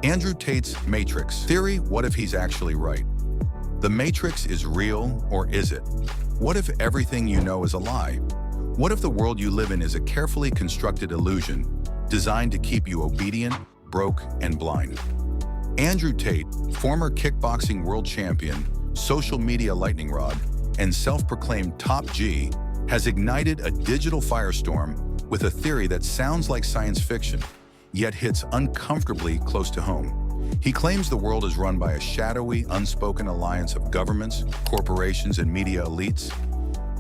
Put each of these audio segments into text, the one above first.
Andrew Tate's Matrix theory, what if he's actually right? The Matrix is real, or is it? What if everything you know is a lie? What if the world you live in is a carefully constructed illusion designed to keep you obedient, broke, and blind? Andrew Tate, former kickboxing world champion, social media lightning rod, and self-proclaimed top G, has ignited a digital firestorm with a theory that sounds like science fiction, yet hits uncomfortably close to home. He claims the world is run by a shadowy, unspoken alliance of governments, corporations, and media elites.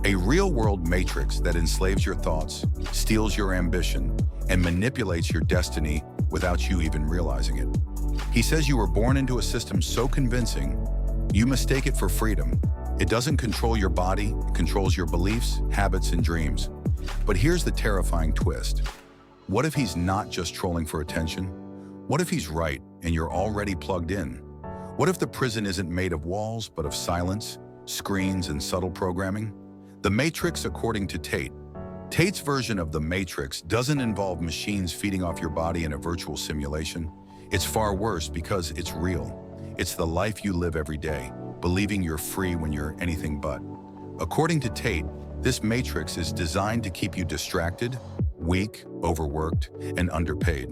A real-world matrix that enslaves your thoughts, steals your ambition, and manipulates your destiny without you even realizing it. He says you were born into a system so convincing, you mistake it for freedom. It doesn't control your body, it controls your beliefs, habits, and dreams. But here's the terrifying twist. What if he's not just trolling for attention? What if he's right and you're already plugged in? What if the prison isn't made of walls, but of silence, screens, and subtle programming? The Matrix, according to Tate. Tate's version of the Matrix doesn't involve machines feeding off your body in a virtual simulation. It's far worse because it's real. It's the life you live every day, believing you're free when you're anything but. According to Tate, this Matrix is designed to keep you distracted, weak, overworked, and underpaid.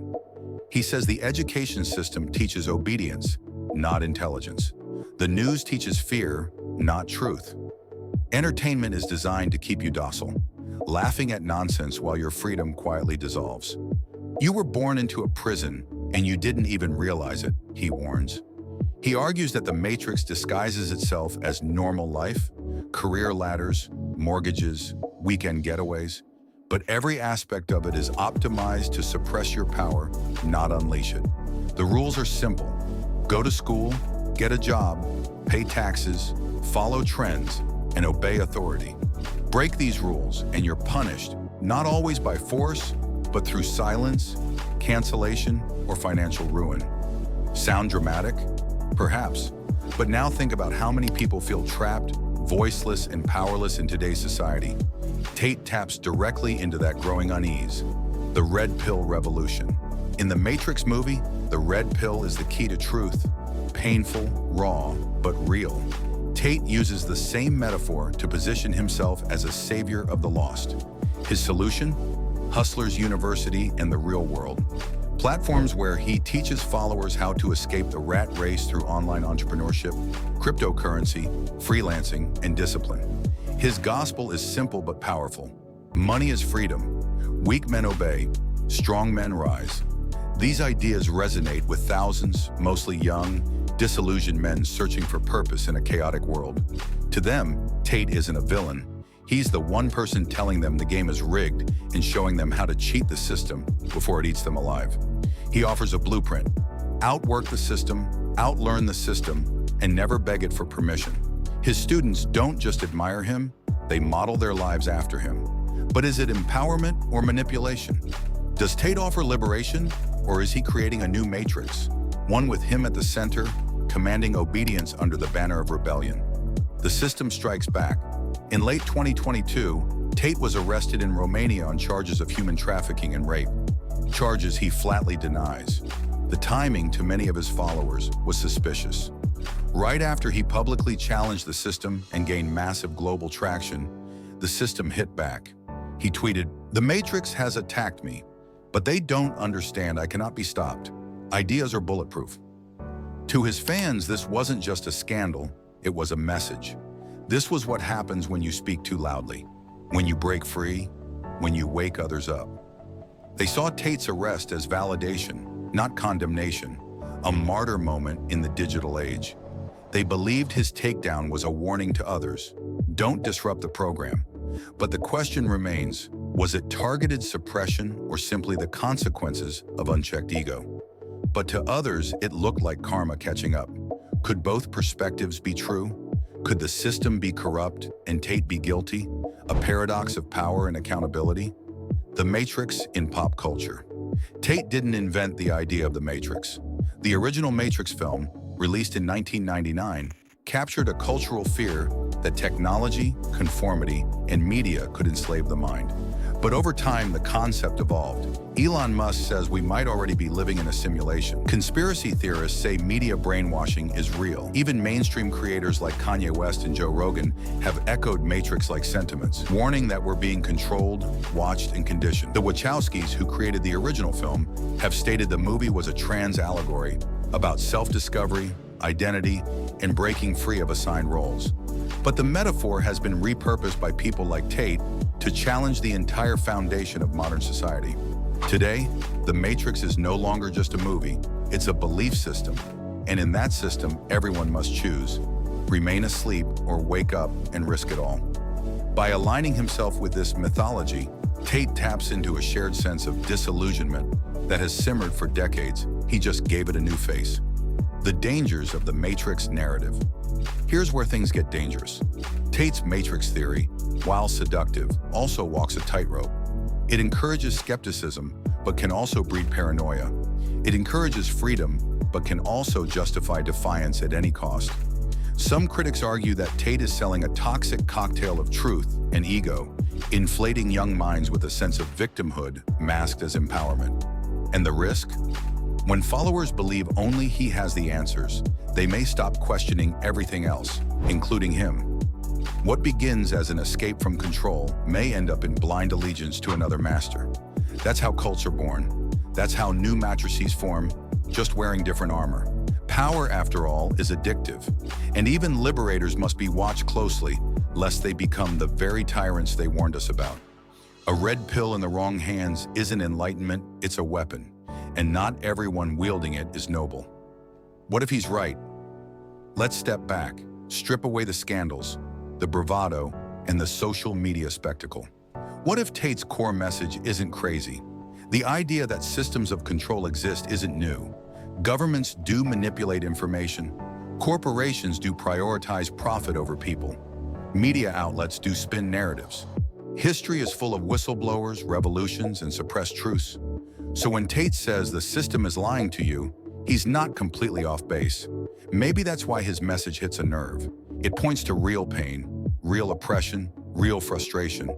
He says the education system teaches obedience, not intelligence. The news teaches fear, not truth. Entertainment is designed to keep you docile, laughing at nonsense while your freedom quietly dissolves. You were born into a prison, and you didn't even realize it, he warns. He argues that the Matrix disguises itself as normal life, career ladders, mortgages, weekend getaways, but every aspect of it is optimized to suppress your power, not unleash it. The rules are simple. Go to school, get a job, pay taxes, follow trends, and obey authority. Break these rules and you're punished, not always by force, but through silence, cancellation, or financial ruin. Sound dramatic? Perhaps. But now think about how many people feel trapped, voiceless, and powerless in today's society. Tate taps directly into that growing unease. The red pill revolution. In the Matrix movie, the red pill is the key to truth. Painful, raw, but real. Tate uses the same metaphor to position himself as a savior of the lost. His solution? Hustlers University and the real world. Platforms where he teaches followers how to escape the rat race through online entrepreneurship, cryptocurrency, freelancing, and discipline. His gospel is simple but powerful. Money is freedom. Weak men obey. Strong men rise. These ideas resonate with thousands, mostly young, disillusioned men searching for purpose in a chaotic world. To them, Tate isn't a villain. He's the one person telling them the game is rigged and showing them how to cheat the system before it eats them alive. He offers a blueprint. Outwork the system, outlearn the system, and never beg it for permission. His students don't just admire him, they model their lives after him. But is it empowerment or manipulation? Does Tate offer liberation, or is he creating a new matrix? One with him at the center, commanding obedience under the banner of rebellion. The system strikes back. In late 2022, Tate was arrested in Romania on charges of human trafficking and rape, charges he flatly denies. The timing, to many of his followers, was suspicious. Right after he publicly challenged the system and gained massive global traction, the system hit back. He tweeted, "The Matrix has attacked me, but they don't understand I cannot be stopped. Ideas are bulletproof." To his fans, this wasn't just a scandal, it was a message. This was what happens when you speak too loudly, when you break free, when you wake others up. They saw Tate's arrest as validation, not condemnation, a martyr moment in the digital age. They believed his takedown was a warning to others. Don't disrupt the program. But the question remains, was it targeted suppression or simply the consequences of unchecked ego? But to others, it looked like karma catching up. Could both perspectives be true? Could the system be corrupt and Tate be guilty? A paradox of power and accountability? The Matrix in pop culture. Tate didn't invent the idea of the Matrix. The original Matrix film, released in 1999, captured a cultural fear that technology, conformity, and media could enslave the mind. But over time, the concept evolved. Elon Musk says we might already be living in a simulation. Conspiracy theorists say media brainwashing is real. Even mainstream creators like Kanye West and Joe Rogan have echoed Matrix-like sentiments, warning that we're being controlled, watched, and conditioned. The Wachowskis, who created the original film, have stated the movie was a trans allegory about self-discovery, identity, and breaking free of assigned roles. But the metaphor has been repurposed by people like Tate to challenge the entire foundation of modern society. Today, The Matrix is no longer just a movie, it's a belief system. And in that system, everyone must choose: remain asleep or wake up and risk it all. By aligning himself with this mythology, Tate taps into a shared sense of disillusionment that has simmered for decades. He just gave it a new face. The dangers of the Matrix narrative. Here's where things get dangerous. Tate's Matrix theory, while seductive, also walks a tightrope. It encourages skepticism, but can also breed paranoia. It encourages freedom, but can also justify defiance at any cost. Some critics argue that Tate is selling a toxic cocktail of truth and ego, inflating young minds with a sense of victimhood masked as empowerment. And the risk? When followers believe only he has the answers, they may stop questioning everything else, including him. What begins as an escape from control may end up in blind allegiance to another master. That's how cults are born. That's how new matrices form, just wearing different armor. Power, after all, is addictive, and even liberators must be watched closely, lest they become the very tyrants they warned us about. A red pill in the wrong hands isn't enlightenment, it's a weapon, and not everyone wielding it is noble. What if he's right? Let's step back, strip away the scandals, the bravado, and the social media spectacle. What if Tate's core message isn't crazy? The idea that systems of control exist isn't new. Governments do manipulate information. Corporations do prioritize profit over people. Media outlets do spin narratives. History is full of whistleblowers, revolutions, and suppressed truths. So when Tate says the system is lying to you, he's not completely off base. Maybe that's why his message hits a nerve. It points to real pain, real oppression, real frustration.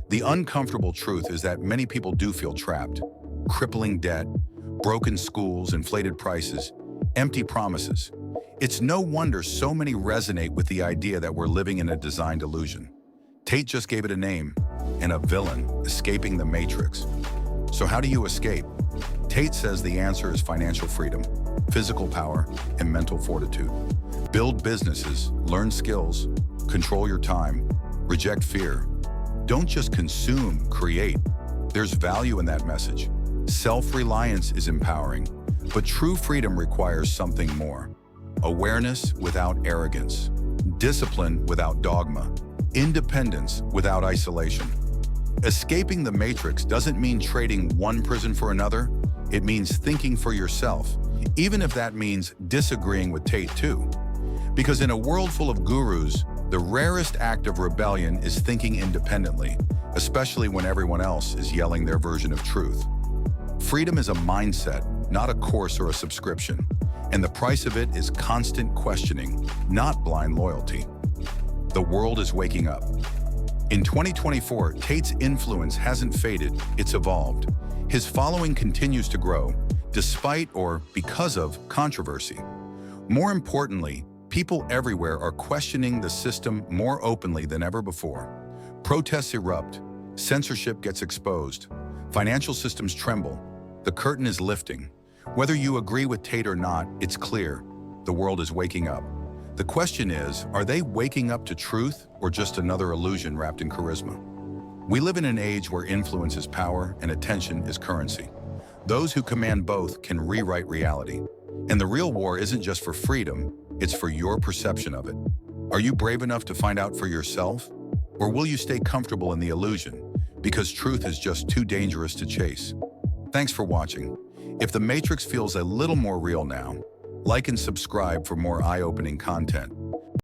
The uncomfortable truth is that many people do feel trapped. Crippling debt, broken schools, inflated prices, empty promises. It's no wonder so many resonate with the idea that we're living in a designed illusion. Tate just gave it a name, and a villain escaping the Matrix. So how do you escape? Tate says the answer is financial freedom, physical power, and mental fortitude. Build businesses, learn skills, control your time, reject fear. Don't just consume, create. There's value in that message. Self-reliance is empowering, but true freedom requires something more. Awareness without arrogance, discipline without dogma, independence without isolation. Escaping the Matrix doesn't mean trading one prison for another. It means thinking for yourself, even if that means disagreeing with Tate too. Because in a world full of gurus, the rarest act of rebellion is thinking independently, especially when everyone else is yelling their version of truth. Freedom is a mindset, not a course or a subscription, and the price of it is constant questioning, not blind loyalty. The world is waking up. In 2024, Tate's influence hasn't faded, it's evolved. His following continues to grow, despite or because of controversy. More importantly, people everywhere are questioning the system more openly than ever before. Protests erupt, censorship gets exposed, financial systems tremble. The curtain is lifting. Whether you agree with Tate or not, it's clear. The world is waking up. The question is, are they waking up to truth or just another illusion wrapped in charisma? We live in an age where influence is power and attention is currency. Those who command both can rewrite reality. And the real war isn't just for freedom, it's for your perception of it. Are you brave enough to find out for yourself? Or will you stay comfortable in the illusion because truth is just too dangerous to chase? Thanks for watching. If The Matrix feels a little more real now, like and subscribe for more eye-opening content.